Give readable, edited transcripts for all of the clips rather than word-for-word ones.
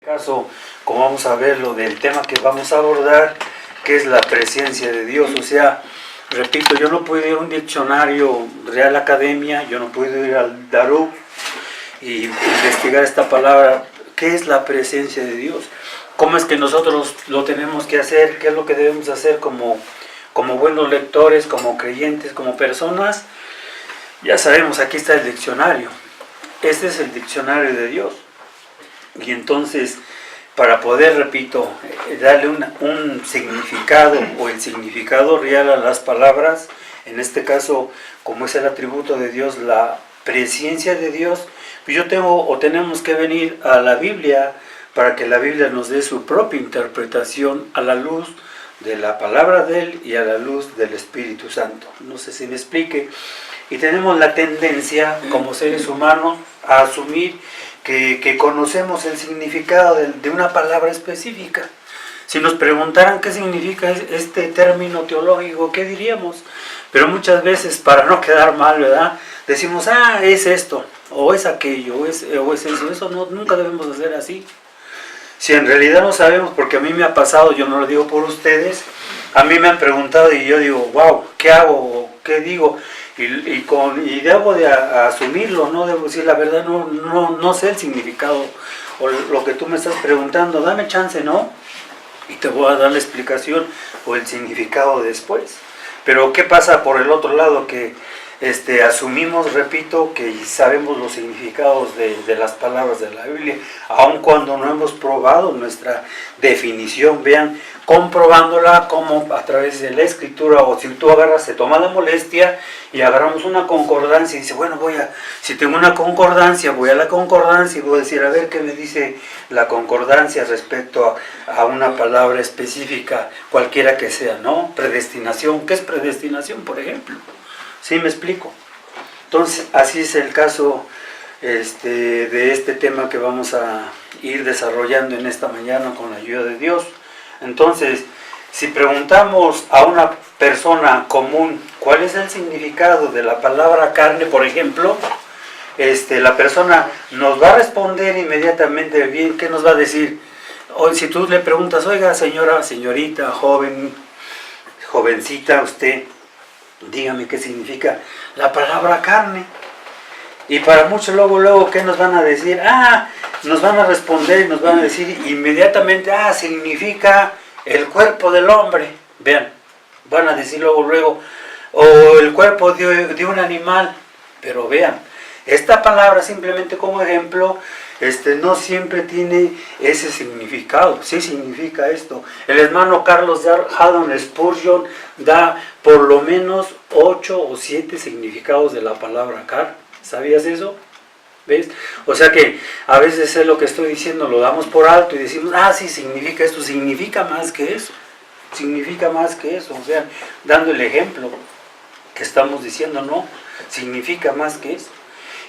Caso, como vamos a ver lo del tema que vamos a abordar, que es la presencia de Dios. O sea, repito, yo no puedo ir a un diccionario Real Academia, yo no puedo ir al Darú y investigar esta palabra. ¿Qué es la presencia de Dios? ¿Cómo es que nosotros lo tenemos que hacer? ¿Qué es lo que debemos hacer como buenos lectores, como creyentes, como personas? Ya sabemos, aquí está el diccionario. Este es el diccionario de Dios. Y entonces, para poder, repito, darle un significado o el significado real a las palabras, en este caso, como es el atributo de Dios, la presencia de Dios, pues tenemos que venir a la Biblia para que la Biblia nos dé su propia interpretación a la luz de la palabra de Él y a la luz del Espíritu Santo. No sé si me explique. Y tenemos la tendencia, como seres humanos, a asumir que conocemos el significado de una palabra específica. Si nos preguntaran qué significa este término teológico, ¿qué diríamos? Pero muchas veces, para no quedar mal, ¿verdad?, decimos, es esto, o es aquello, o es eso. Eso nunca debemos hacer así. Si en realidad no sabemos, porque a mí me ha pasado, yo no lo digo por ustedes, a mí me han preguntado y yo digo, wow, ¿qué hago? ¿Qué digo? Y debo de asumirlo, no debo decir la verdad, no sé el significado o lo que tú me estás preguntando, dame chance, ¿no? Y te voy a dar la explicación o el significado después. Pero ¿qué pasa por el otro lado? Que asumimos, repito, que sabemos los significados de las palabras de la Biblia, aun cuando no hemos probado nuestra definición. Vean, comprobándola como a través de la escritura, o si tú agarras, se toma la molestia y agarramos una concordancia y dice, bueno, si tengo una concordancia, voy a la concordancia y voy a decir, a ver qué me dice la concordancia respecto a una palabra específica, cualquiera que sea, ¿no? Predestinación, ¿qué es predestinación, por ejemplo? ¿Sí me explico? Entonces, así es el caso de este tema que vamos a ir desarrollando en esta mañana con la ayuda de Dios. Entonces, si preguntamos a una persona común cuál es el significado de la palabra carne, por ejemplo, la persona nos va a responder inmediatamente bien. ¿Qué nos va a decir? O si tú le preguntas, oiga, señora, señorita, joven, jovencita, usted, dígame qué significa la palabra carne. Y para muchos luego, ¿qué nos van a decir? Nos van a responder y nos van a decir inmediatamente, significa el cuerpo del hombre. Vean, van a decir luego, o el cuerpo de un animal. Pero vean, esta palabra simplemente como ejemplo, no siempre tiene ese significado. Sí significa esto. El hermano Carlos Haddon Spurgeon da por lo menos 8 o 7 significados de la palabra carne. ¿Sabías eso? ¿Ves? O sea que a veces es lo que estoy diciendo, lo damos por alto y decimos, sí, significa esto, significa más que eso. Significa más que eso. O sea, dando el ejemplo que estamos diciendo, no, significa más que eso.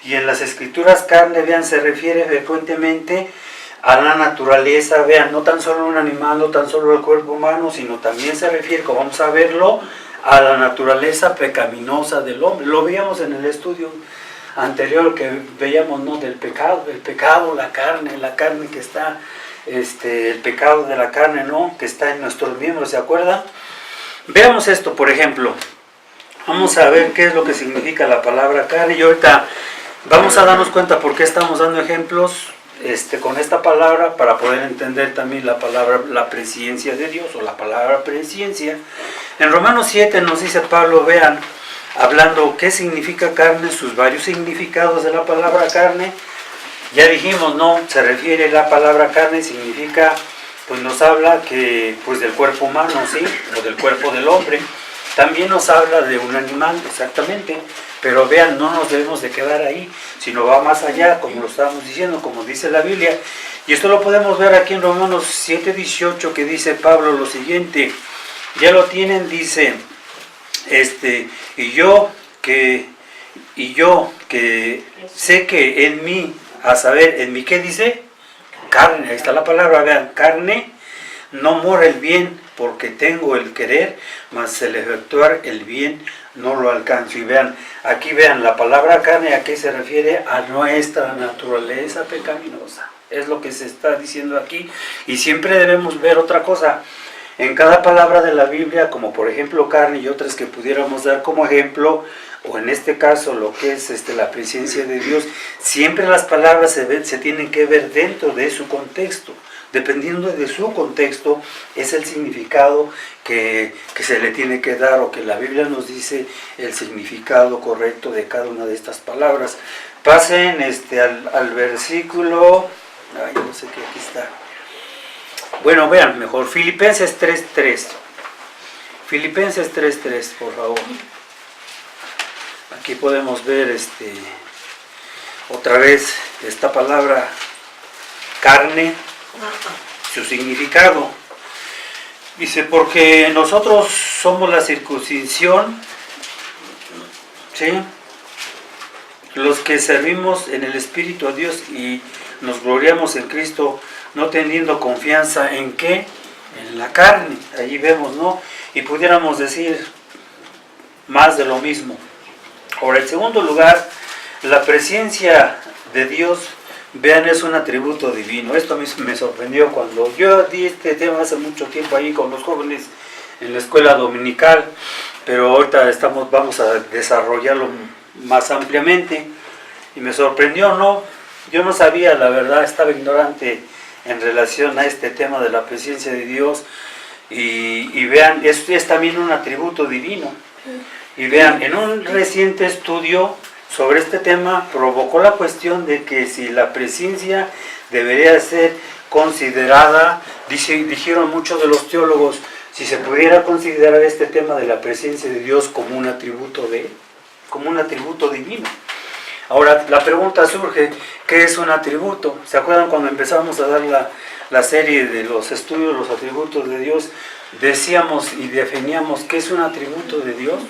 Y en las escrituras carne, vean, se refiere frecuentemente a la naturaleza, vean, no tan solo un animal, no tan solo el cuerpo humano, sino también se refiere, como vamos a verlo, a la naturaleza pecaminosa del hombre. Lo veíamos en el estudio anterior que veíamos, ¿no?, del pecado, la carne que está, el pecado de la carne, ¿no?, que está en nuestros miembros, ¿se acuerdan? Veamos esto, por ejemplo. Vamos a ver qué es lo que significa la palabra carne y ahorita vamos a darnos cuenta por qué estamos dando ejemplos con esta palabra para poder entender también la palabra, la presencia de Dios o la palabra presencia. En Romanos 7 nos dice Pablo, vean, hablando qué significa carne, sus varios significados de la palabra carne. Ya dijimos, ¿no? Se refiere la palabra carne, significa, pues nos habla que, pues del cuerpo humano, ¿sí? O del cuerpo del hombre. También nos habla de un animal, exactamente. Pero vean, no nos debemos de quedar ahí, sino va más allá, como lo estábamos diciendo, como dice la Biblia. Y esto lo podemos ver aquí en Romanos 7:18, que dice Pablo lo siguiente. Ya lo tienen, dice, y yo que sé que en mí, a saber, en mí, ¿qué dice? Carne, ahí está la palabra, vean, carne, no mora el bien, porque tengo el querer, mas el efectuar el bien no lo alcanzo. Y vean, aquí vean, la palabra carne, ¿a qué se refiere? A nuestra naturaleza pecaminosa. es lo que se está diciendo aquí. Y siempre debemos ver otra cosa. En cada palabra de la Biblia, como por ejemplo carne y otras que pudiéramos dar como ejemplo, o en este caso lo que es la presencia de Dios, siempre las palabras se tienen que ver dentro de su contexto. Dependiendo de su contexto, es el significado que se le tiene que dar, o que la Biblia nos dice el significado correcto de cada una de estas palabras. Pasen al versículo, ay, no sé qué, aquí está. Bueno, vean mejor, Filipenses 3.3. Filipenses 3.3, por favor. Aquí podemos ver otra vez esta palabra carne, su significado. Dice, porque nosotros somos la circuncisión, ¿sí?, los que servimos en el Espíritu a Dios y nos gloriamos en Cristo, no teniendo confianza en ¿qué? En la carne. Allí vemos, ¿no? Y pudiéramos decir más de lo mismo. Ahora, en segundo lugar, la presencia de Dios, vean, es un atributo divino. Esto a mí me sorprendió cuando yo di este tema hace mucho tiempo ahí con los jóvenes en la escuela dominical, pero ahorita vamos a desarrollarlo más ampliamente, y me sorprendió, ¿no? Yo no sabía, la verdad, estaba ignorante en relación a este tema de la presencia de Dios, y vean, es también un atributo divino. Y vean, en un reciente estudio sobre este tema provocó la cuestión de que si la presencia debería ser considerada, dijeron muchos de los teólogos, si se pudiera considerar este tema de la presencia de Dios como un atributo divino. Ahora, la pregunta surge, ¿qué es un atributo? ¿Se acuerdan cuando empezamos a dar la serie de los estudios de los atributos de Dios? Decíamos y definíamos qué es un atributo de Dios.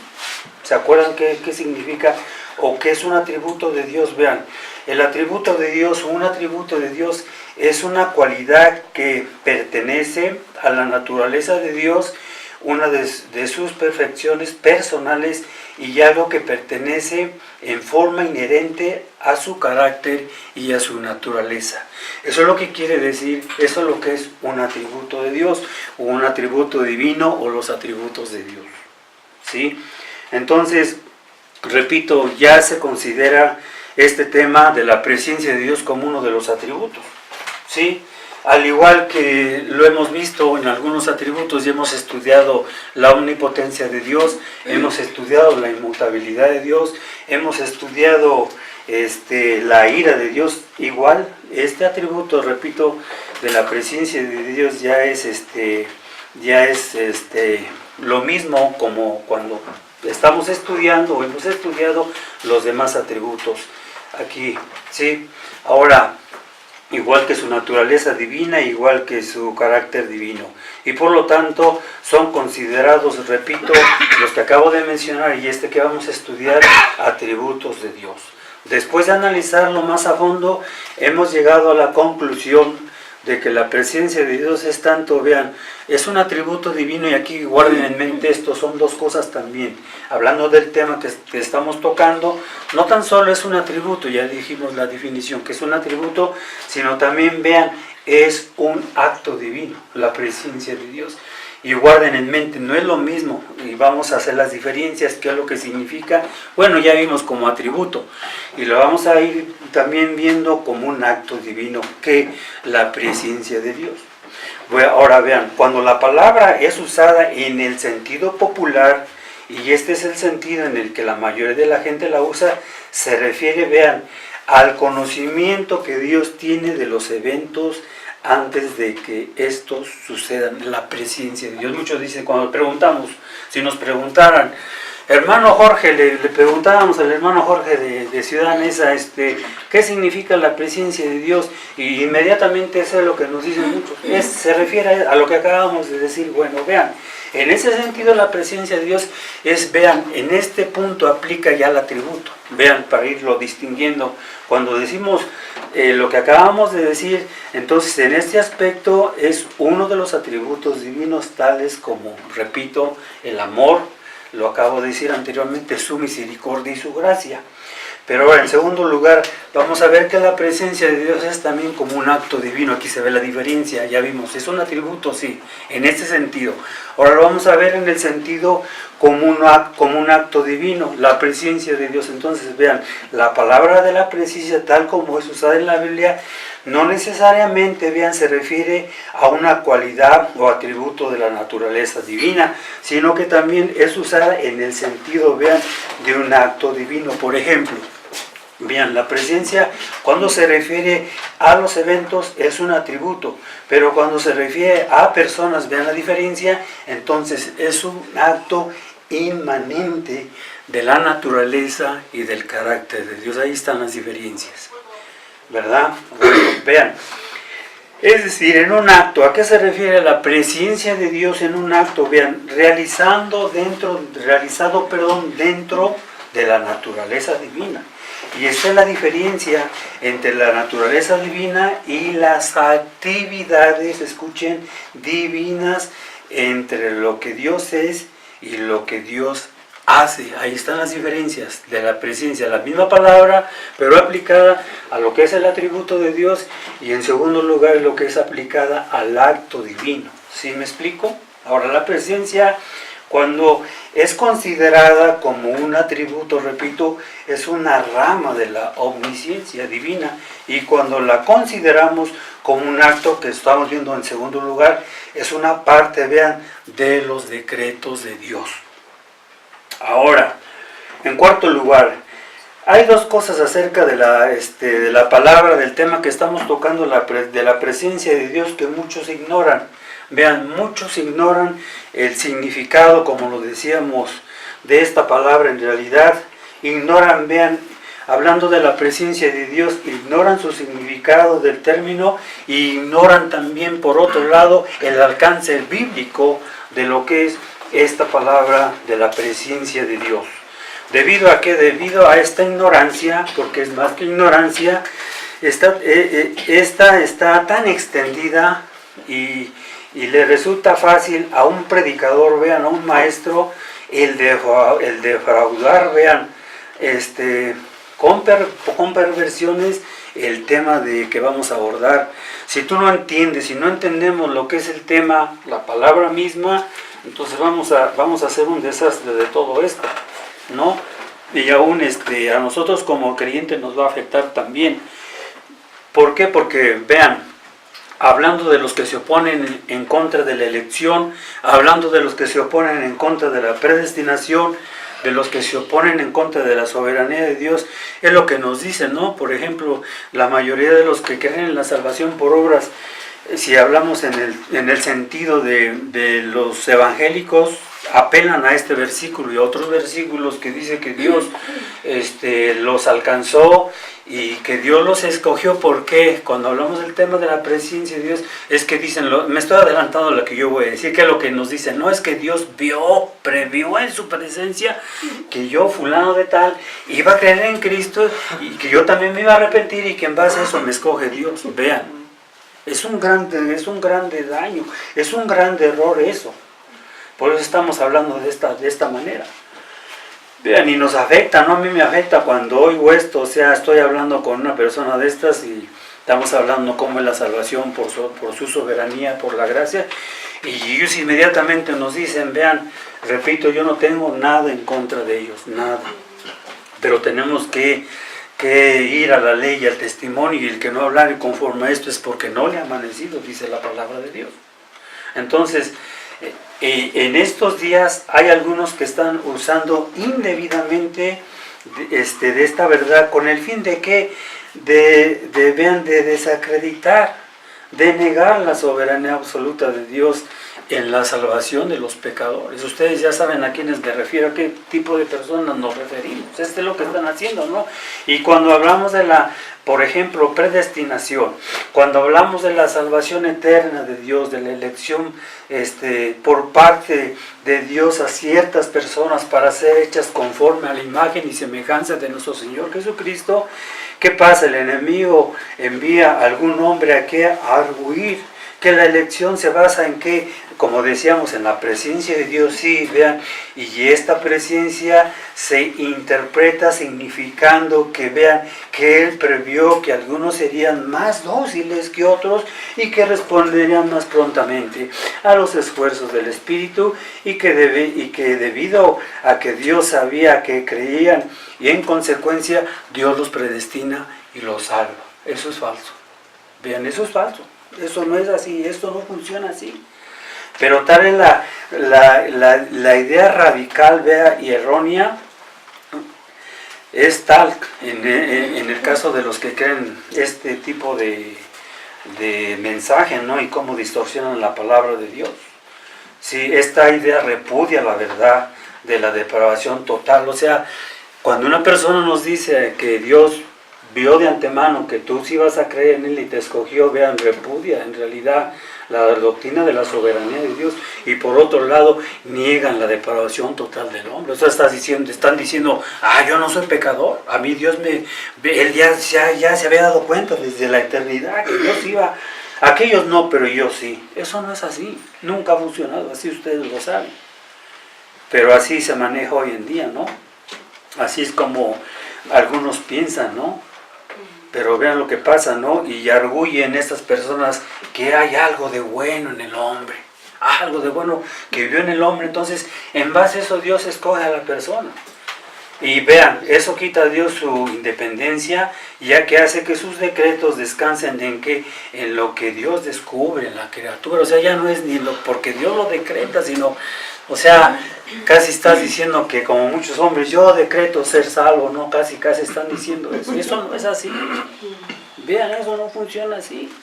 ¿Se acuerdan qué significa o qué es un atributo de Dios? Vean, el atributo de Dios, un atributo de Dios es una cualidad que pertenece a la naturaleza de Dios, una de sus perfecciones personales, y algo que pertenece en forma inherente a su carácter y a su naturaleza. Eso es lo que quiere decir, eso es lo que es un atributo de Dios, o un atributo divino, o los atributos de Dios, ¿sí? Entonces, repito, ya se considera este tema de la presencia de Dios como uno de los atributos, ¿sí? Al igual que lo hemos visto en algunos atributos, y hemos estudiado la omnipotencia de Dios, hemos estudiado la inmutabilidad de Dios, hemos estudiado la ira de Dios. Igual, este atributo, repito, de la presencia de Dios ya es lo mismo como cuando estamos estudiando o hemos estudiado los demás atributos aquí, ¿sí? Ahora, igual que su naturaleza divina, igual que su carácter divino. Y por lo tanto son considerados, repito, los que acabo de mencionar y que vamos a estudiar, atributos de Dios. Después de analizarlo más a fondo, hemos llegado a la conclusión de que la presencia de Dios es tanto, vean, es un atributo divino, y aquí guarden en mente esto, son dos cosas también. Hablando del tema que estamos tocando, no tan solo es un atributo, ya dijimos la definición, que es un atributo, sino también, vean, es un acto divino, la presencia de Dios. Y guarden en mente, no es lo mismo, y vamos a hacer las diferencias, qué es lo que significa. Bueno, ya vimos como atributo, y lo vamos a ir también viendo como un acto divino, que la presencia de Dios. Ahora vean, cuando la palabra es usada en el sentido popular, y este es el sentido en el que la mayoría de la gente la usa, se refiere, vean, al conocimiento que Dios tiene de los eventos antes de que estos sucedan, la presencia de Dios. Muchos dicen, cuando preguntamos, si nos preguntaran, hermano Jorge, le preguntábamos al hermano Jorge de Ciudad Neza, ¿qué significa la presencia de Dios? Y inmediatamente eso es lo que nos dicen muchos, se refiere a lo que acabamos de decir. Bueno, vean, en ese sentido la presencia de Dios vean, en este punto aplica ya el atributo. Vean, para irlo distinguiendo, cuando decimos lo que acabamos de decir, entonces en este aspecto es uno de los atributos divinos, tales como, repito, el amor, lo acabo de decir anteriormente, su misericordia y su gracia. Pero ahora, en segundo lugar, vamos a ver que la presencia de Dios es también como un acto divino. Aquí se ve la diferencia, ya vimos, es un atributo, sí, en este sentido. Ahora lo vamos a ver en el sentido como un acto divino, la presencia de Dios. Entonces vean, la palabra de la presencia tal como es usada en la Biblia, no necesariamente, vean, se refiere a una cualidad o atributo de la naturaleza divina, sino que también es usada en el sentido, vean, de un acto divino. Por ejemplo, vean, la presencia cuando se refiere a los eventos es un atributo, pero cuando se refiere a personas, vean la diferencia, entonces es un acto inmanente de la naturaleza y del carácter de Dios. Ahí están las diferencias, ¿verdad? Bueno, vean, es decir, en un acto, ¿a qué se refiere la presencia de Dios en un acto? Vean, realizado dentro de la naturaleza divina. Y esta es la diferencia entre la naturaleza divina y las actividades, escuchen, divinas, entre lo que Dios es y lo que Dios hace. Ahí están las diferencias de la presencia, la misma palabra, pero aplicada a lo que es el atributo de Dios, y en segundo lugar lo que es aplicada al acto divino. ¿Sí me explico? Ahora, la presencia, cuando es considerada como un atributo, repito, es una rama de la omnisciencia divina, y cuando la consideramos como un acto, que estamos viendo en segundo lugar, es una parte, vean, de los decretos de Dios. Ahora, en cuarto lugar, hay dos cosas acerca de la palabra, del tema que estamos tocando, de la presencia de Dios, que muchos ignoran. Vean, muchos ignoran el significado, como lo decíamos, de esta palabra. En realidad, ignoran, vean, hablando de la presencia de Dios, ignoran su significado del término, e ignoran también, por otro lado, el alcance bíblico de lo que es esta palabra de la presencia de Dios. ¿Debido a qué? Debido a esta ignorancia, porque es más que ignorancia, esta está tan extendida y le resulta fácil a un predicador, vean, a un maestro, el defraudar, vean, con perversiones, el tema de que vamos a abordar. Si tú no entiendes, si no entendemos lo que es el tema, la palabra misma, entonces vamos a hacer un desastre de todo esto, ¿no? Y aún a nosotros como creyentes nos va a afectar también. ¿Por qué? Porque, vean, hablando de los que se oponen en contra de la elección, hablando de los que se oponen en contra de la predestinación, de los que se oponen en contra de la soberanía de Dios, es lo que nos dicen, ¿no? Por ejemplo, la mayoría de los que creen en la salvación por obras, si hablamos en el sentido de los evangélicos, apelan a este versículo y a otros versículos que dice que Dios los alcanzó y que Dios los escogió. ¿Por qué? Cuando hablamos del tema de la presencia de Dios, es que dicen, me estoy adelantando a lo que yo voy a decir, que es lo que nos dicen, no es que Dios previó en su presencia que yo, fulano de tal, iba a creer en Cristo y que yo también me iba a arrepentir y que en base a eso me escoge Dios. Vean, es un grande daño, es un grande error eso. Por eso estamos hablando de esta manera. Vean, y nos afecta, ¿no? A mí me afecta cuando oigo esto, o sea, estoy hablando con una persona de estas y estamos hablando cómo es la salvación por su soberanía, por la gracia, y ellos inmediatamente nos dicen, vean, repito, yo no tengo nada en contra de ellos, nada, pero tenemos que ir a la ley y al testimonio, y el que no hablar conforme a esto es porque no le ha amanecido, dice la palabra de Dios. Entonces, en estos días hay algunos que están usando indebidamente de esta verdad, con el fin de que vean, de desacreditar, de negar la soberanía absoluta de Dios en la salvación de los pecadores. Ustedes ya saben a quiénes me refiero, a qué tipo de personas nos referimos. Es lo que están haciendo, ¿no? Y cuando hablamos de por ejemplo, predestinación, cuando hablamos de la salvación eterna de Dios, de la elección por parte de Dios a ciertas personas para ser hechas conforme a la imagen y semejanza de nuestro Señor Jesucristo, ¿qué pasa? El enemigo envía a algún hombre a arguir que la elección se basa en que, como decíamos, en la presencia de Dios, sí, vean, y esta presencia se interpreta significando que vean que Él previó que algunos serían más dóciles que otros y que responderían más prontamente a los esfuerzos del Espíritu y que debido a que Dios sabía que creían y en consecuencia Dios los predestina y los salva. Eso es falso. Vean, eso es falso. Eso no es así, esto no funciona así. Pero tal es la idea radical, vea, y errónea, es tal, en el caso de los que creen este tipo de mensaje, ¿no? Y cómo distorsionan la palabra de Dios. Sí, esta idea repudia la verdad de la depravación total. O sea, cuando una persona nos dice que Dios vio de antemano que tú sí vas a creer en Él y te escogió, vean, repudia en realidad la doctrina de la soberanía de Dios, y por otro lado niegan la depravación total del hombre. O sea, están diciendo, yo no soy pecador, a mí Dios Él ya se había dado cuenta desde la eternidad que Dios iba, aquellos no, pero yo sí. Eso no es así, nunca ha funcionado así, ustedes lo saben. Pero así se maneja hoy en día, ¿no? Así es como algunos piensan, ¿no? Pero vean lo que pasa, ¿no? Y arguyen estas personas que hay algo de bueno en el hombre, algo de bueno que vio en el hombre. Entonces, en base a eso, Dios escoge a la persona. Y vean, eso quita a Dios su independencia, ya que hace que sus decretos descansen en lo que Dios descubre en la criatura. O sea, ya no es ni porque Dios lo decreta, sino, o sea, casi estás diciendo que como muchos hombres, yo decreto ser salvo, ¿no? Casi están diciendo eso. Y eso no es así. Vean, eso no funciona así.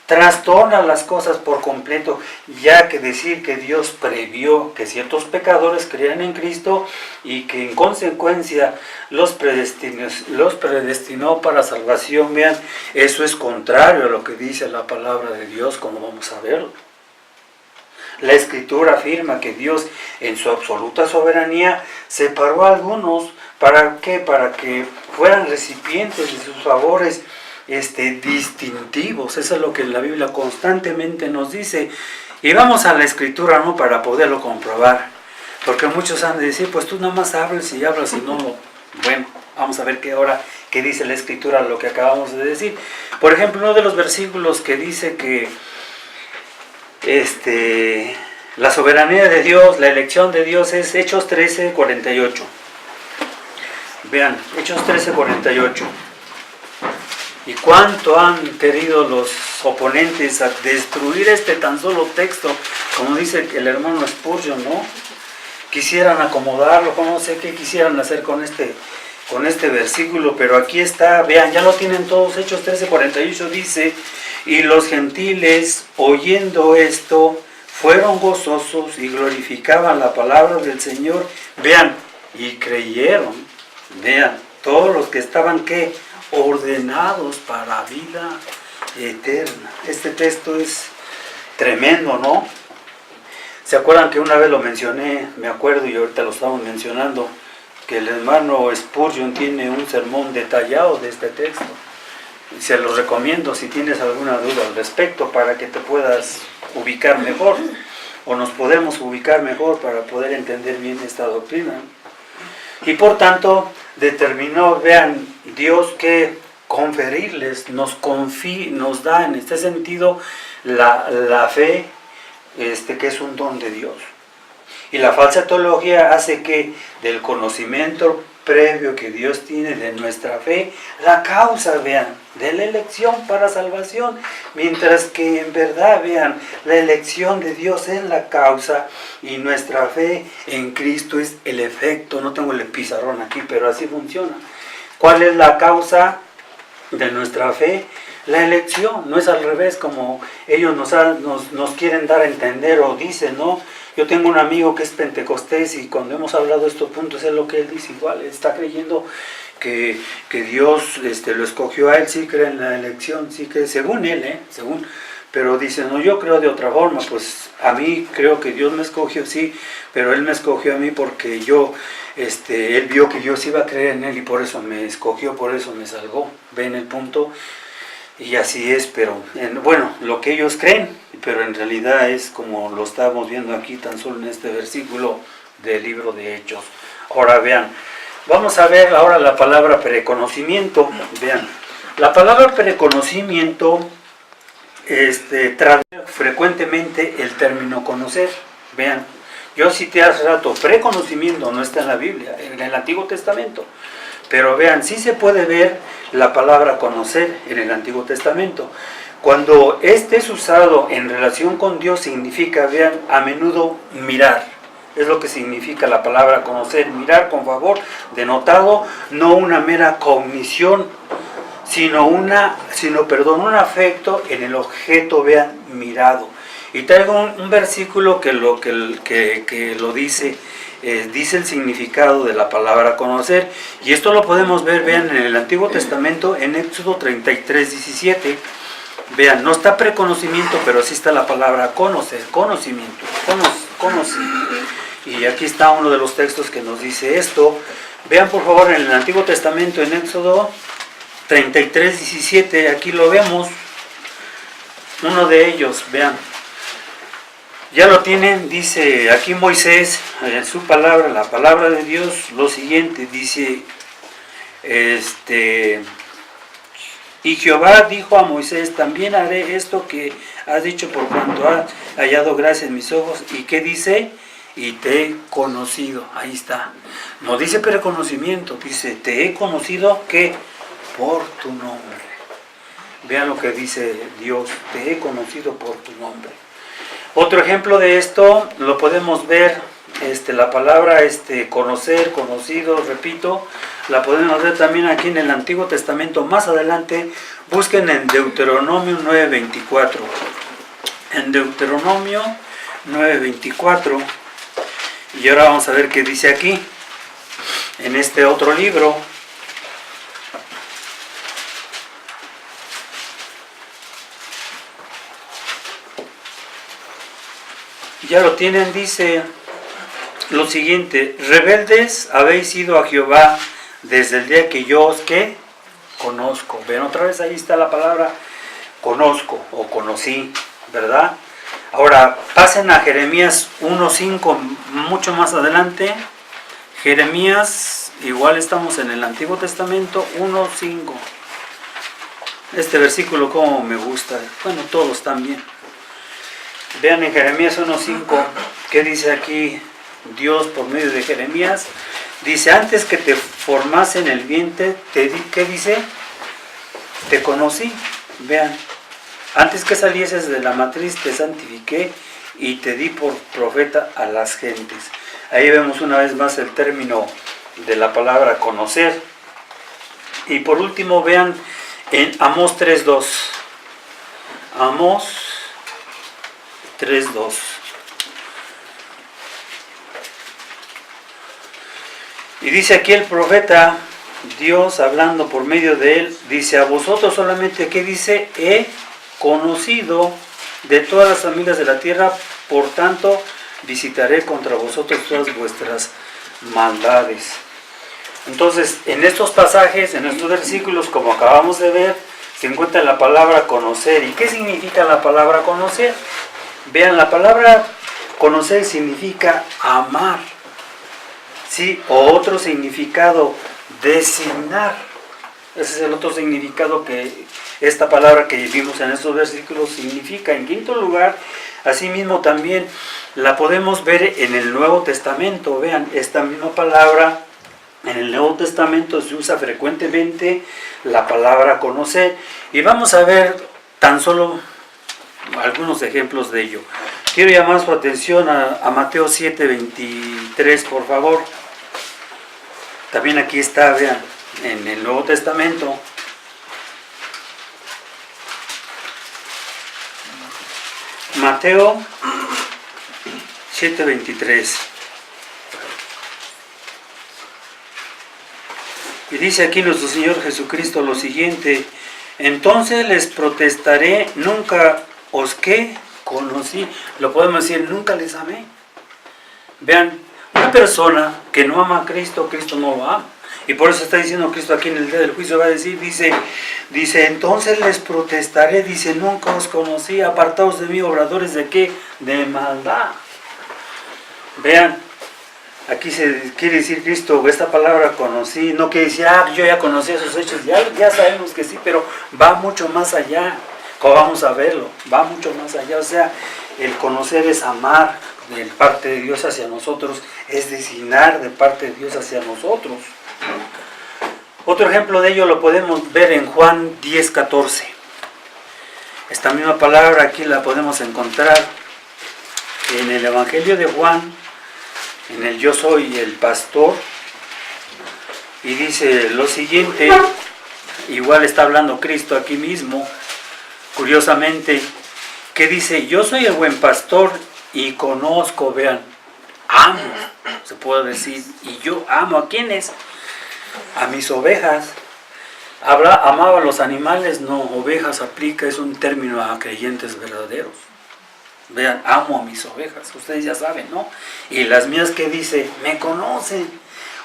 Trastorna las cosas por completo, ya que decir que Dios previó que ciertos pecadores crean en Cristo y que en consecuencia los predestinó para salvación, vean, eso es contrario a lo que dice la palabra de Dios, como vamos a verlo. La Escritura afirma que Dios, en su absoluta soberanía, separó a algunos. ¿Para qué? Para que fueran recipientes de sus favores distintivos. Eso es lo que la Biblia constantemente nos dice. Y vamos a la Escritura, ¿no? Para poderlo comprobar. Porque muchos han de decir, pues tú nada más hablas y no. Bueno, vamos a ver qué dice la Escritura, lo que acabamos de decir. Por ejemplo, uno de los versículos que dice que la soberanía de Dios, la elección de Dios, es Hechos 13:48. Vean, Hechos 13:48. Y cuánto han querido los oponentes a destruir tan solo texto, como dice el hermano Spurgeon, ¿no? Quisieran acomodarlo, no sé qué quisieran hacer con este versículo, pero aquí está, vean, ya lo tienen todos. Hechos 13:48 dice: y los gentiles, oyendo esto, fueron gozosos y glorificaban la palabra del Señor. Vean, y creyeron. Vean, todos los que estaban, ¿qué? Ordenados para vida eterna. Este texto es tremendo, ¿no? ¿Se acuerdan que una vez lo mencioné? Me acuerdo, y ahorita lo estamos mencionando, que el hermano Spurgeon tiene un sermón detallado de este texto. Se los recomiendo si tienes alguna duda al respecto, para que te puedas ubicar mejor, o nos podemos ubicar mejor para poder entender bien esta doctrina. Y por tanto determinó, vean, Dios, que conferirles, nos da en este sentido la fe, que es un don de Dios. Y la falsa teología hace que del conocimiento previo que Dios tiene de nuestra fe, la causa, vean, de la elección para salvación, mientras que en verdad, vean, la elección de Dios es la causa y nuestra fe en Cristo es el efecto. No tengo el pizarrón aquí, pero así funciona. ¿Cuál es la causa de nuestra fe? La elección. No es al revés como ellos nos quieren dar a entender o dicen, ¿no? Yo tengo un amigo que es pentecostés y cuando hemos hablado de estos puntos es lo que él dice igual. Él está creyendo que Dios lo escogió a él, sí cree en la elección, sí cree, según él, pero dice, no, yo creo de otra forma. Pues a mí creo que Dios me escogió, sí, pero Él me escogió a mí porque Él vio que yo sí iba a creer en Él y por eso me escogió, por eso me salvó. ¿Ven el punto? Y así es, pero bueno, lo que ellos creen, pero en realidad es como lo estamos viendo aquí tan solo en este versículo del libro de Hechos. Ahora vean, vamos a ver ahora la palabra preconocimiento. Vean, la palabra preconocimiento traduce frecuentemente el término conocer. Vean, yo cité hace rato, preconocimiento no está en la Biblia, en el Antiguo Testamento. Pero vean, sí se puede ver la palabra conocer en el Antiguo Testamento. Cuando este es usado en relación con Dios, significa, vean, a menudo mirar. Es lo que significa la palabra conocer, mirar con favor, denotado, no una mera cognición, sino un afecto en el objeto, vean, mirado. Y traigo un versículo que lo dice. Dice el significado de la palabra conocer, y esto lo podemos ver, vean, en el Antiguo Testamento, en Éxodo 33, 17. Vean, no está preconocimiento, pero sí está la palabra conocer, conocimiento, conocer. Y aquí está uno de los textos que nos dice esto. Vean por favor en el Antiguo Testamento, en Éxodo 33, 17, aquí lo vemos, uno de ellos, vean. Ya lo tienen, dice aquí Moisés, en su palabra, la palabra de Dios, lo siguiente, dice, y Jehová dijo a Moisés, también haré esto que has dicho por cuanto has hallado gracia en mis ojos. ¿Y qué dice? Y te he conocido, ahí está. No dice preconocimiento, dice, te he conocido, ¿qué? Por tu nombre. Vean lo que dice Dios, te he conocido por tu nombre. Otro ejemplo de esto lo podemos ver, la palabra conocer, conocido, repito, la podemos ver también aquí en el Antiguo Testamento. Más adelante, busquen en Deuteronomio 9:24. En Deuteronomio 9:24. Y ahora vamos a ver qué dice aquí, en este otro libro. Ya lo tienen, dice lo siguiente: rebeldes habéis sido a Jehová desde el día que yo os conozco. Ven, otra vez ahí está la palabra conozco o conocí, ¿verdad? Ahora pasen a Jeremías 1:5, mucho más adelante. Jeremías, igual estamos en el Antiguo Testamento, 1:5. Este versículo como me gusta, bueno, todos también. Vean en Jeremías 1:5, ¿qué dice aquí Dios por medio de Jeremías? Dice, antes que te formase en el vientre, ¿qué dice? Te conocí. Vean, antes que salieses de la matriz te santifiqué y te di por profeta a las gentes. Ahí vemos una vez más el término de la palabra conocer. Y por último, vean en Amós 3:2. Amós 3:2. Y dice aquí el profeta, Dios hablando por medio de él, dice, a vosotros solamente, ¿qué dice? He conocido de todas las familias de la tierra, por tanto visitaré contra vosotros todas vuestras maldades. Entonces, en estos pasajes, en estos versículos, como acabamos de ver, se encuentra la palabra conocer. ¿Y qué significa la palabra conocer? Vean, la palabra conocer significa amar, ¿sí? O otro significado, designar. Ese es el otro significado que esta palabra que vimos en estos versículos significa. En quinto lugar, asimismo también la podemos ver en el Nuevo Testamento. Vean, esta misma palabra en el Nuevo Testamento se usa frecuentemente la palabra conocer. Y vamos a ver tan solo algunos ejemplos de ello. Quiero llamar su atención a Mateo 7:23, por favor. También aquí está, vean, en el Nuevo Testamento. Mateo 7:23. Y dice aquí nuestro Señor Jesucristo lo siguiente: entonces les protestaré, nunca os conocí. Lo podemos decir, nunca les amé. Vean, una persona que no ama a Cristo, Cristo no lo ama. Y por eso está diciendo Cristo aquí en el día del juicio, va a decir, dice, entonces les protestaré, dice, nunca os conocí, apartados de mí, obradores de qué, de maldad. Vean, aquí se quiere decir Cristo, esta palabra conocí, no quiere decir, yo ya conocí esos hechos, ya sabemos que sí, pero va mucho más allá, como vamos a verlo, va mucho más allá, o sea, el conocer es amar de parte de Dios hacia nosotros, es designar de parte de Dios hacia nosotros. Otro ejemplo de ello lo podemos ver en Juan 10:14. Esta misma palabra aquí la podemos encontrar en el Evangelio de Juan, en el Yo soy el pastor, y dice lo siguiente, igual está hablando Cristo aquí mismo, curiosamente, que dice, yo soy el buen pastor y conozco, vean, amo, se puede decir, y yo amo a quienes, a mis ovejas. Amaba a los animales, no, ovejas aplica, es un término a creyentes verdaderos. Vean, amo a mis ovejas, ustedes ya saben, ¿no? Y las mías, que dice, me conocen,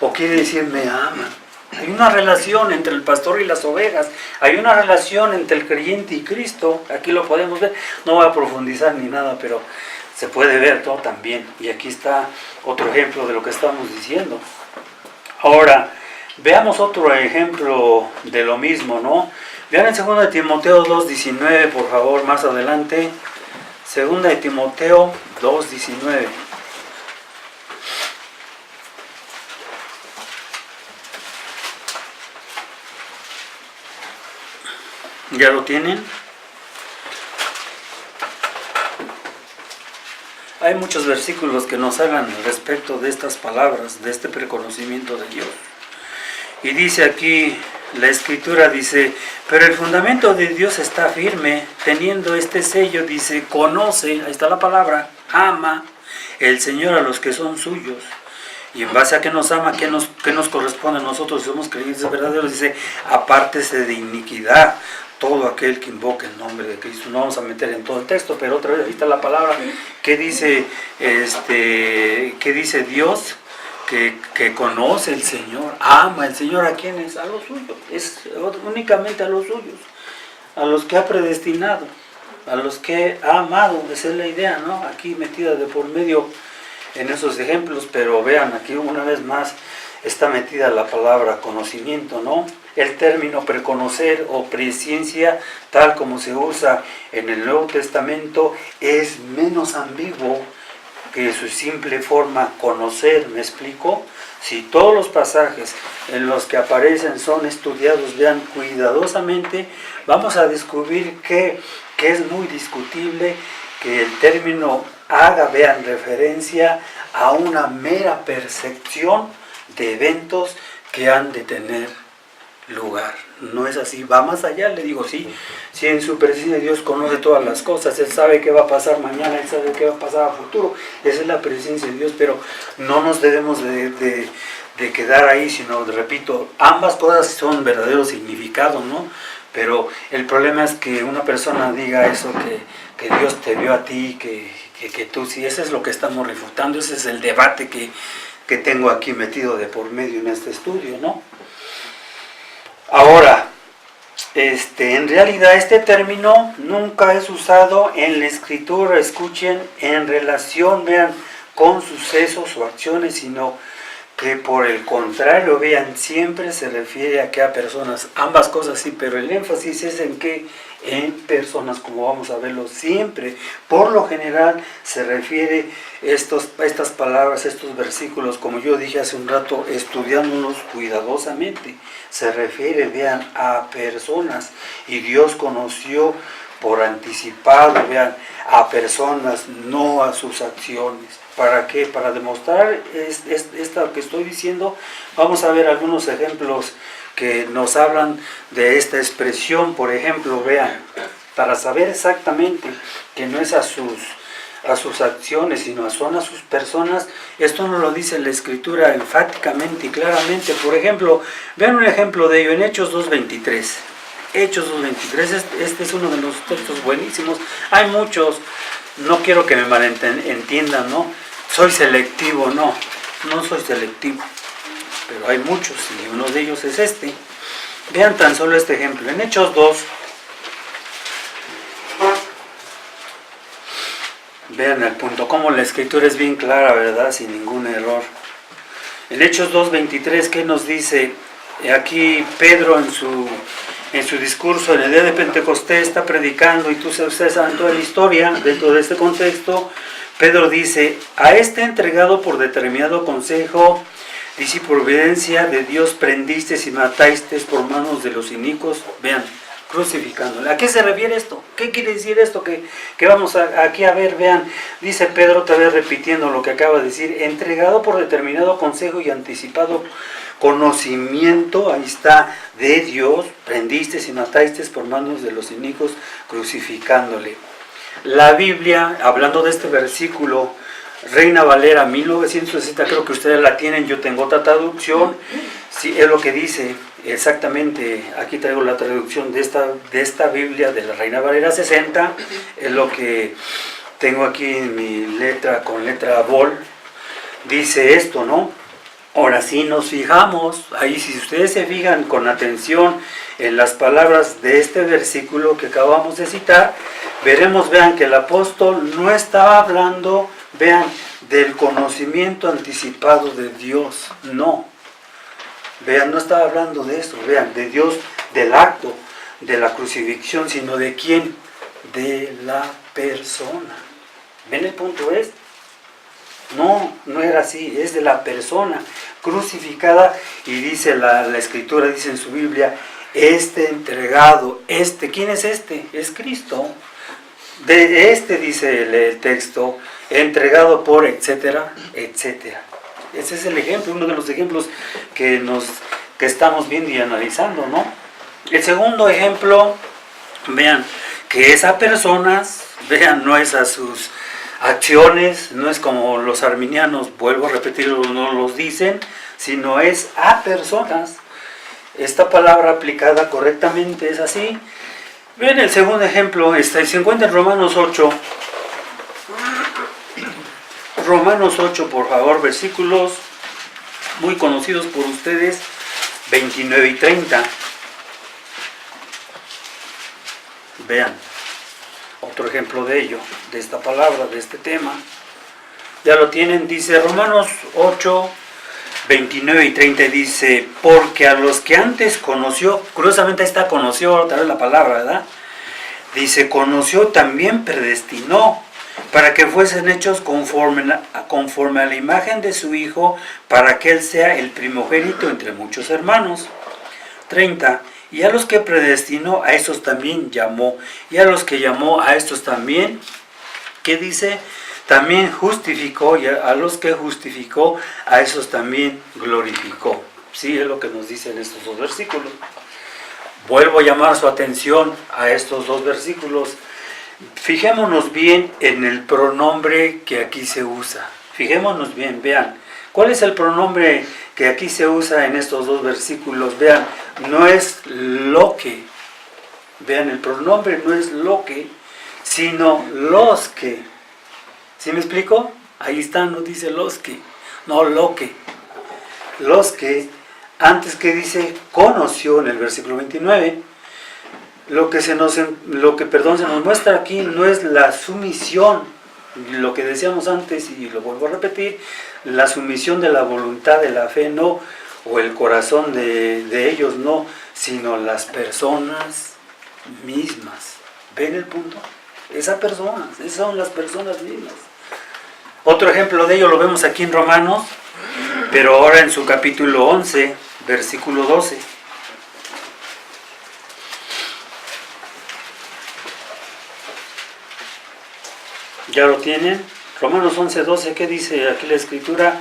o quiere decir, me aman. Hay una relación entre el pastor y las ovejas, hay una relación entre el creyente y Cristo, aquí lo podemos ver, no voy a profundizar ni nada, pero se puede ver todo también, y aquí está otro ejemplo de lo que estamos diciendo. Ahora, veamos otro ejemplo de lo mismo, ¿no? Vean en 2 de Timoteo 2:19, por favor, más adelante. 2 de Timoteo 2:19. ¿Ya lo tienen? Hay muchos versículos que nos hablan respecto de estas palabras, de este preconocimiento de Dios. Y dice aquí, la Escritura dice, pero el fundamento de Dios está firme, teniendo este sello, dice, conoce, ahí está la palabra, ama el Señor a los que son suyos. Y en base a que nos ama, ¿qué nos corresponde a nosotros? Si somos creyentes verdaderos, dice, apártese de iniquidad todo aquel que invoque el nombre de Cristo. No vamos a meter en todo el texto, pero otra vez ahí está la palabra, que dice Dios, que conoce el Señor, ama el Señor. ¿A quiénes? A los suyos, es únicamente a los suyos, a los que ha predestinado, a los que ha amado. Esa es la idea, ¿no? Aquí metida de por medio en esos ejemplos, pero vean, aquí una vez más está metida la palabra conocimiento, ¿no? El término preconocer o presciencia, tal como se usa en el Nuevo Testamento, es menos ambiguo que su simple forma conocer. ¿Me explico? Si todos los pasajes en los que aparecen son estudiados, vean, cuidadosamente, vamos a descubrir que es muy discutible que el término haga, vean, referencia a una mera percepción de eventos que han de tener lugar. No es así, va más allá, le digo, sí, si en su presencia Dios conoce todas las cosas, Él sabe qué va a pasar mañana, Él sabe qué va a pasar a futuro, esa es la presencia de Dios, pero no nos debemos de quedar ahí, sino, repito, ambas cosas son verdaderos significados, ¿no? Pero el problema es que una persona diga eso, que Dios te vio a ti, que tú sí, eso es lo que estamos refutando, ese es el debate que tengo aquí metido de por medio en este estudio, ¿no? Ahora, en realidad este término nunca es usado en la Escritura, escuchen, en relación, vean, con sucesos o acciones, sino que por el contrario, vean, siempre se refiere a que a personas, ambas cosas sí, pero el énfasis es en que en personas, como vamos a verlo siempre, por lo general se refiere estas palabras, estos versículos, como yo dije hace un rato, estudiándolos cuidadosamente, se refiere, vean, a personas, y Dios conoció por anticipado, vean, a personas, no a sus acciones. ¿Para qué? Para demostrar esto que estoy diciendo, vamos a ver algunos ejemplos que nos hablan de esta expresión. Por ejemplo, vean, para saber exactamente que no es a sus acciones, sino son a sus personas, esto nos lo dice la Escritura enfáticamente y claramente. Por ejemplo, vean un ejemplo de ello en Hechos 2:23. Hechos 2:23, este es uno de los textos buenísimos. Hay muchos, no quiero que me malentiendan, ¿no? Soy selectivo, no soy selectivo. pero hay muchos y uno de ellos es este. Vean tan solo este ejemplo. En Hechos 2, vean el punto, como la escritura es bien clara, ¿verdad? Sin ningún error. En Hechos 2:23, ¿qué nos dice? Aquí Pedro en su discurso en el día de Pentecostés está predicando, y ustedes saben toda la historia dentro de este contexto. Pedro dice: a este entregado por determinado consejo, dice, por evidencia de Dios prendisteis y matasteis por manos de los inicuos, vean, crucificándole. ¿A qué se refiere esto? ¿Qué quiere decir esto que vamos aquí a ver? Vean, dice Pedro otra vez repitiendo lo que acaba de decir: entregado por determinado consejo y anticipado conocimiento, ahí está, de Dios, prendisteis y matasteis por manos de los inicuos, crucificándole. La Biblia, hablando de este versículo, Reina Valera 1960, creo que ustedes la tienen, yo tengo otra traducción, sí, es lo que dice exactamente. Aquí traigo la traducción de esta Biblia de la Reina Valera 60, es lo que tengo aquí en mi letra, con letra bol, dice esto, ¿no? Ahora sí nos fijamos, ahí si ustedes se fijan con atención en las palabras de este versículo que acabamos de citar, veremos, vean, que el apóstol no estaba hablando, vean, del conocimiento anticipado de Dios, no. Vean, no estaba hablando de eso, vean, de Dios, del acto, de la crucifixión, sino de quién, de la persona. ¿Ven el punto es? No era así, es de la persona crucificada, y dice la escritura, dice en su Biblia, este entregado, ¿quién es este? Es Cristo. De este dice el texto, entregado por, etcétera, etcétera. Ese es el ejemplo, uno de los ejemplos que estamos viendo y analizando, ¿no? El segundo ejemplo, vean, que es a personas, vean, no es a sus acciones, no es como los arminianos, vuelvo a repetirlo, no los dicen, sino es a personas. Esta palabra aplicada correctamente es así. Vean el segundo ejemplo, se encuentra en Romanos 8. Romanos 8, por favor, versículos muy conocidos por ustedes, 29 y 30. Vean, otro ejemplo de ello, de esta palabra, de este tema. Ya lo tienen, dice Romanos 8, 29 y 30, dice: porque a los que antes conoció, curiosamente esta conoció, otra vez la palabra, ¿verdad? Dice, conoció, también predestinó, para que fuesen hechos conforme a la imagen de su Hijo, para que Él sea el primogénito entre muchos hermanos. 30. Y a los que predestinó, a estos también llamó. Y a los que llamó, a estos también, ¿qué dice? También justificó. Y a los que justificó, a esos también glorificó. Sí, es lo que nos dicen estos dos versículos. Vuelvo a llamar su atención a estos dos versículos. Fijémonos bien en el pronombre que aquí se usa. Fijémonos bien, vean. ¿Cuál es el pronombre que aquí se usa en estos dos versículos? Vean, no es lo que. Vean, el pronombre no es lo que, sino los que. ¿Sí me explico? Ahí está, no dice los que, no lo que. Los que, antes que dice conoció en el versículo 29. Lo que se nos muestra aquí no es la sumisión, lo que decíamos antes, y lo vuelvo a repetir, la sumisión de la voluntad, de la fe, no, o el corazón de ellos, no, sino las personas mismas. ¿Ven el punto? Esas son las personas mismas. Otro ejemplo de ello lo vemos aquí en Romanos, pero ahora en su capítulo 11, versículo 12. ¿Ya lo tienen? Romanos 11, 12, ¿qué dice aquí la escritura?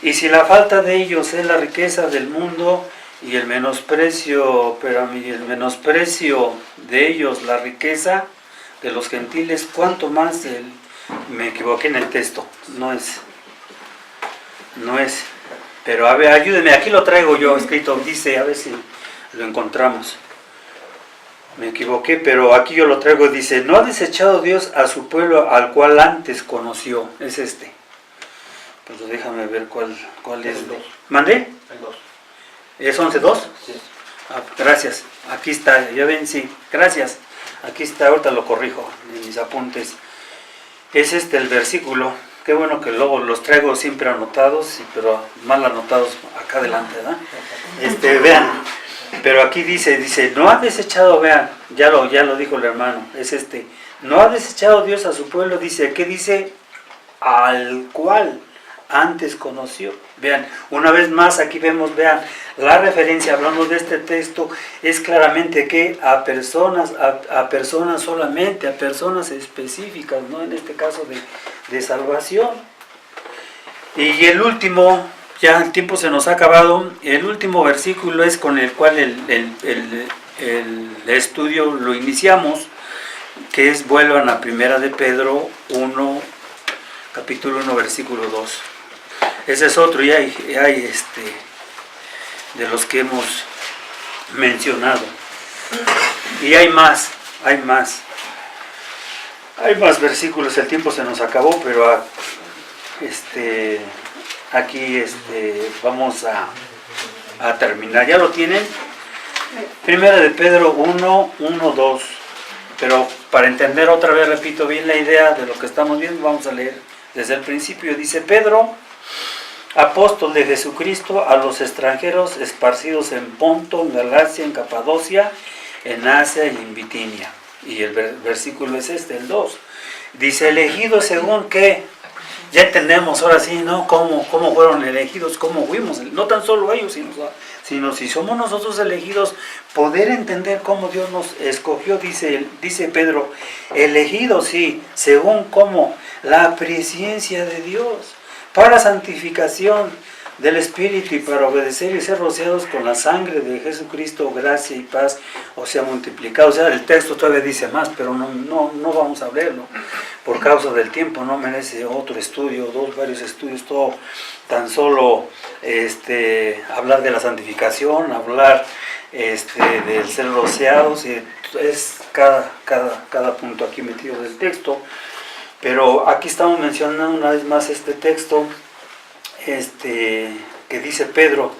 Y si la falta de ellos es la riqueza del mundo y el menosprecio, el menosprecio de ellos la riqueza de los gentiles, ¿cuánto más me equivoqué en el texto? No es, pero a ver, ayúdenme, aquí lo traigo yo escrito, dice, a ver si lo encontramos. Me equivoqué, pero aquí yo lo traigo, dice, no ha desechado Dios a su pueblo al cual antes conoció, es este. Pero déjame ver cuál es. El 2. ¿Mandé? El 2. ¿Es 11.2? Sí. Ah, gracias. Aquí está. Ya ven, sí. Gracias. Aquí está. Ahorita lo corrijo en mis apuntes. Es el versículo. Qué bueno que luego los traigo siempre anotados, pero mal anotados acá adelante, ¿verdad? Vean. Pero aquí dice, no ha desechado, vean, ya lo dijo el hermano, es no ha desechado Dios a su pueblo, dice, ¿qué dice? Al cual antes conoció. Vean, una vez más aquí vemos, vean, la referencia, hablando de este texto, es claramente que a personas solamente, a personas específicas, ¿no? En este caso de salvación. Y el último, ya el tiempo se nos ha acabado, el último versículo es con el cual el estudio lo iniciamos, que es, vuelvan a Primera de Pedro 1, capítulo 1, versículo 2. Ese es otro, y hay de los que hemos mencionado. Y hay más versículos, el tiempo se nos acabó, pero aquí vamos a terminar. ¿Ya lo tienen? Primera de Pedro 1, 2. Pero para entender otra vez, repito bien la idea de lo que estamos viendo, vamos a leer desde el principio. Dice: Pedro, apóstol de Jesucristo, a los extranjeros esparcidos en Ponto, en Galacia, en Capadocia, en Asia y en Bitinia. Y el versículo es el 2. Dice: elegidos según que, ya entendemos ahora sí, ¿no? Cómo fueron elegidos, cómo fuimos, no tan solo ellos, sino si somos nosotros elegidos, poder entender cómo Dios nos escogió. Dice Pedro, elegidos, sí, según cómo la presciencia de Dios, para santificación del Espíritu y para obedecer y ser rociados con la sangre de Jesucristo, gracia y paz os sea multiplicado. O sea, el texto todavía dice más, pero no vamos a verlo por causa del tiempo, no merece otro estudio, varios estudios, todo tan solo hablar de la santificación, hablar del ser rociados, es cada punto aquí metido del texto. Pero aquí estamos mencionando una vez más este texto que dice Pedro.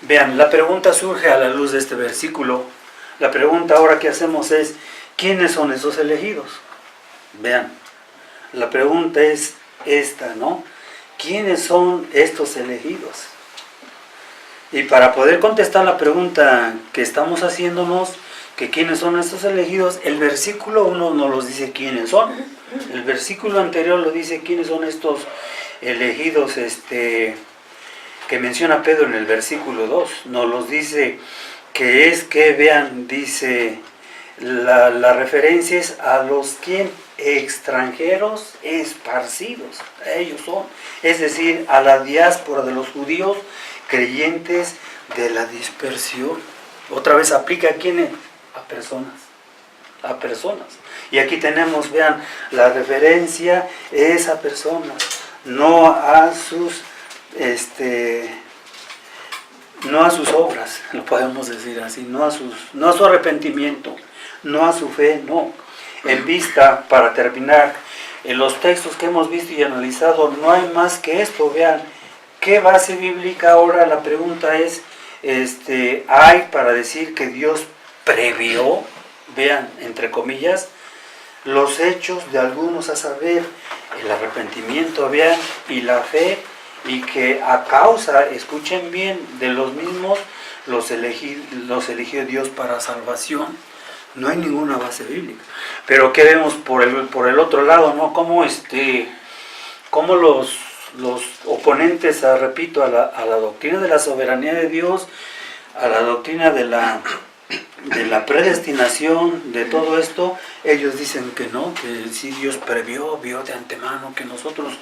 Vean, la pregunta surge a la luz de este versículo. La pregunta ahora que hacemos es: ¿quiénes son esos elegidos? Vean, la pregunta es esta, ¿no? ¿Quiénes son estos elegidos? Y para poder contestar la pregunta que estamos haciéndonos, que quiénes son estos elegidos, el versículo 1 nos los dice quiénes son. El versículo anterior lo dice quiénes son estos elegidos que menciona Pedro en el versículo 2. Nos los dice vean, dice, la referencia es a los extranjeros esparcidos, ellos son, es decir, a la diáspora de los judíos creyentes de la dispersión. Otra vez aplica a quiénes, a personas. Y aquí tenemos, vean, la referencia es a personas, no a sus obras, lo podemos decir así, no a su arrepentimiento, no a su fe, no. En vista, para terminar, en los textos que hemos visto y analizado, no hay más que esto. Vean, ¿qué base bíblica ahora? La pregunta es, hay para decir que Dios previó, vean, entre comillas, los hechos de algunos, a saber, el arrepentimiento, vean, y la fe, y que a causa, escuchen bien, de los mismos los eligió Dios para salvación. No hay ninguna base bíblica. Pero ¿qué vemos por el otro lado, no? Cómo los oponentes, repito, a la doctrina de la soberanía de Dios, a la doctrina de la predestinación, de todo esto, ellos dicen que no, que sí Dios vio de antemano que nosotros,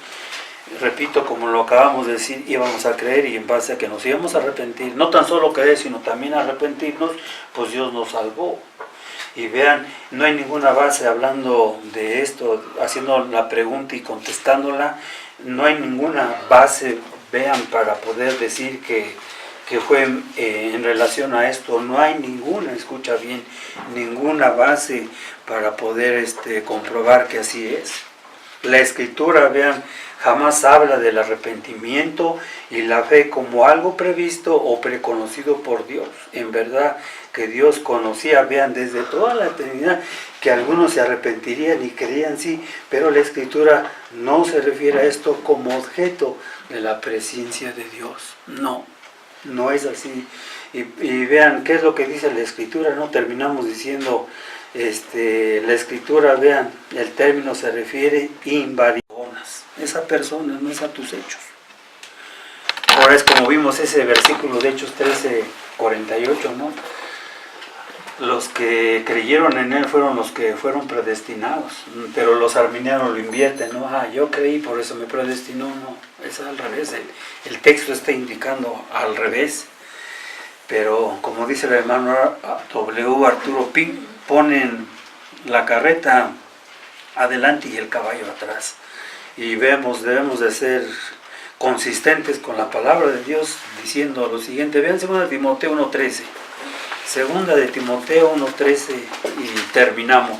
repito, como lo acabamos de decir, íbamos a creer, y en base a que nos íbamos a arrepentir, no tan solo creer, sino también arrepentirnos, pues Dios nos salvó. Y vean, no hay ninguna base hablando de esto, haciendo la pregunta y contestándola, no hay ninguna base, vean, para poder decir que fue en relación a esto. No hay ninguna, escucha bien, ninguna base para poder comprobar que así es. La Escritura, vean, jamás habla del arrepentimiento y la fe como algo previsto o preconocido por Dios. En verdad que Dios conocía, vean, desde toda la eternidad, que algunos se arrepentirían y creían sí, pero la Escritura no se refiere a esto como objeto de la presencia de Dios. No, no es así. Y vean, ¿qué es lo que dice la Escritura? No terminamos diciendo, la Escritura, vean, el término se refiere invariables. Esa persona no es a tus hechos. Ahora es como vimos ese versículo de Hechos 13:48, ¿no? Los que creyeron en él fueron los que fueron predestinados, pero los arminianos lo invierten, ¿no? Yo creí, por eso me predestinó. No, es al revés. El texto está indicando al revés. Pero como dice el hermano W. Arturo Pink, ponen la carreta adelante y el caballo atrás. Y debemos de ser consistentes con la palabra de Dios, diciendo lo siguiente. Vean 2 Timoteo 1:13. 2 Timoteo 1:13 y terminamos.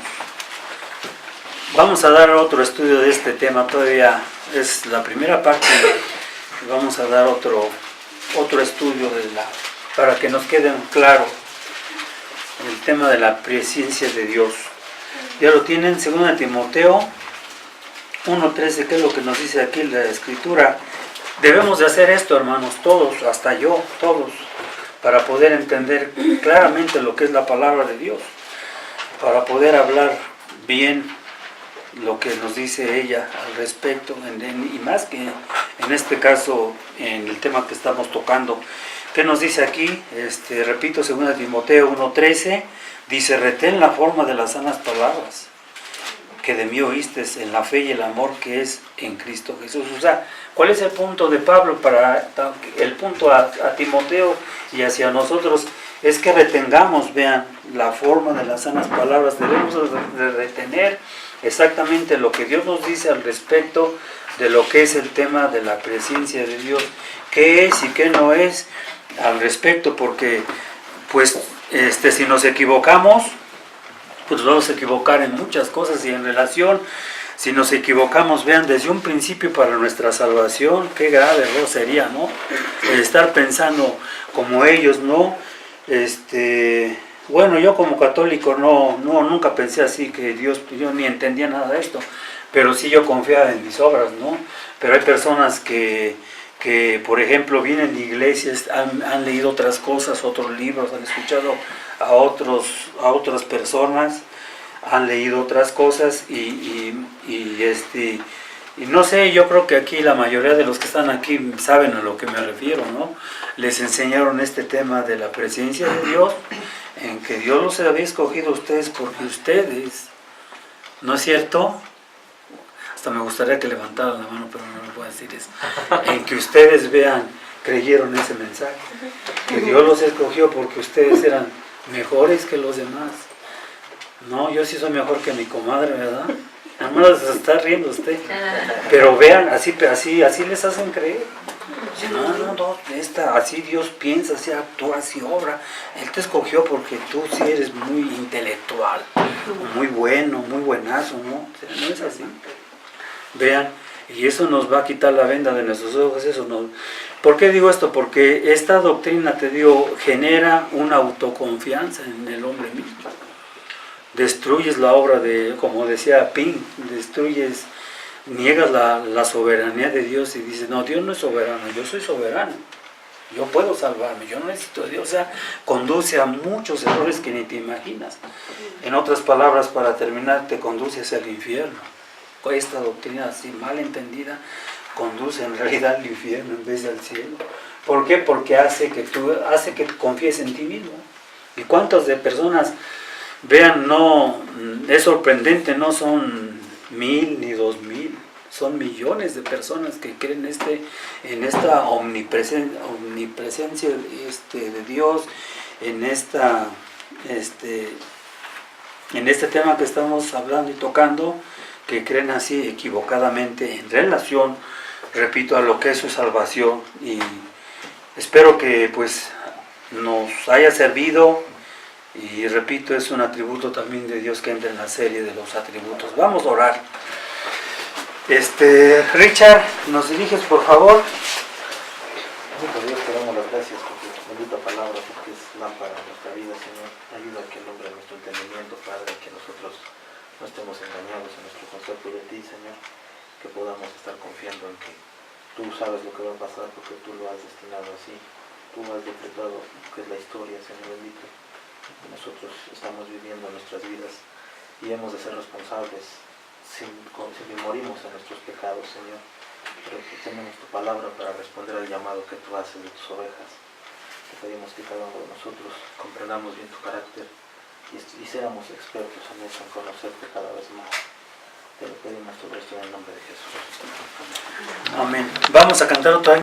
Vamos a dar otro estudio de este tema, todavía es la primera parte. Vamos a dar otro estudio para que nos quede claro el tema de la presencia de Dios. Ya lo tienen, 2 Timoteo 1:13, que es lo que nos dice aquí la Escritura. Debemos de hacer esto, hermanos, todos, hasta yo, todos, para poder entender claramente lo que es la palabra de Dios, para poder hablar bien lo que nos dice ella al respecto, y más que en este caso, en el tema que estamos tocando. ¿Qué nos dice aquí? Repito, 2 Timoteo 1:13, dice: retén la forma de las sanas palabras que de mí oíste en la fe y el amor que es en Cristo Jesús. O sea, ¿cuál es el punto de Pablo el punto a Timoteo y hacia nosotros? Es que retengamos, vean, la forma de las sanas palabras. Debemos de retener exactamente lo que Dios nos dice al respecto de lo que es el tema de la presencia de Dios. ¿Qué es y qué no es al respecto? Porque, pues, si nos equivocamos, pues vamos a equivocar en muchas cosas y en relación, si nos equivocamos, vean, desde un principio para nuestra salvación, qué grave error sería, ¿no? Estar pensando como ellos, ¿no? Bueno, yo como católico nunca pensé así, que Dios, yo ni entendía nada de esto, pero sí yo confiaba en mis obras, ¿no? Pero hay personas que por ejemplo, vienen de iglesias, han leído otras cosas, otros libros, han escuchado a otras personas, han leído otras cosas y no sé, yo creo que aquí la mayoría de los que están aquí saben a lo que me refiero, ¿no? Les enseñaron este tema de la presencia de Dios, en que Dios los había escogido a ustedes porque ustedes, ¿no es cierto? Hasta me gustaría que levantaran la mano, pero no lo puedo decir eso. En que ustedes vean, creyeron ese mensaje, que Dios los escogió porque ustedes eran mejores que los demás. No, yo sí soy mejor que mi comadre, ¿verdad? Nada más se está riendo usted. Pero vean, así les hacen creer. Así Dios piensa, así actúa, así obra. Él te escogió porque tú sí eres muy intelectual, muy bueno, muy buenazo, ¿no? No es así. Vean, y eso nos va a quitar la venda de nuestros ojos. ¿Por qué digo esto? Porque esta doctrina, te digo, genera una autoconfianza en el hombre mismo. Destruyes la obra como decía Pink, niegas la soberanía de Dios y dices, no, Dios no es soberano, yo soy soberano. Yo puedo salvarme, yo no necesito a Dios. O sea, conduce a muchos errores que ni te imaginas. En otras palabras, para terminar, te conduce hacia el infierno. Esta doctrina así mal entendida conduce en realidad al infierno en vez del cielo. ¿Por qué? Porque hace que confíes en ti mismo. ¿Y cuántas de personas, vean, no, es sorprendente, no son 1000 ni 2000, son millones de personas que creen en esta omnipresencia de Dios, en este tema que estamos hablando y tocando, que creen así equivocadamente en relación, repito, a lo que es su salvación. Y espero que pues nos haya servido, y repito, es un atributo también de Dios que entra en la serie de los atributos. Vamos a orar. Richard, ¿nos diriges por favor? Bendito Dios, te damos las gracias por tu bendita palabra, porque es lámpara en nuestra vida, Señor. Ayuda a que alumbre nuestro entendimiento, Padre, que nosotros no estemos engañados en nuestro concepto de ti, Señor. Que podamos estar confiando en que tú sabes lo que va a pasar, porque tú lo has destinado así. Tú has decretado lo que es la historia, Señor bendito. Nosotros estamos viviendo nuestras vidas y hemos de ser responsables si morimos en nuestros pecados, Señor. Pero que tenemos tu palabra para responder al llamado que tú haces de tus ovejas. Te pedimos que cada uno de nosotros comprendamos bien tu carácter y seamos expertos en eso, en conocerte cada vez más. Te lo pedimos todo esto en el nombre de Jesús. Amén. Amén. Vamos a cantar otra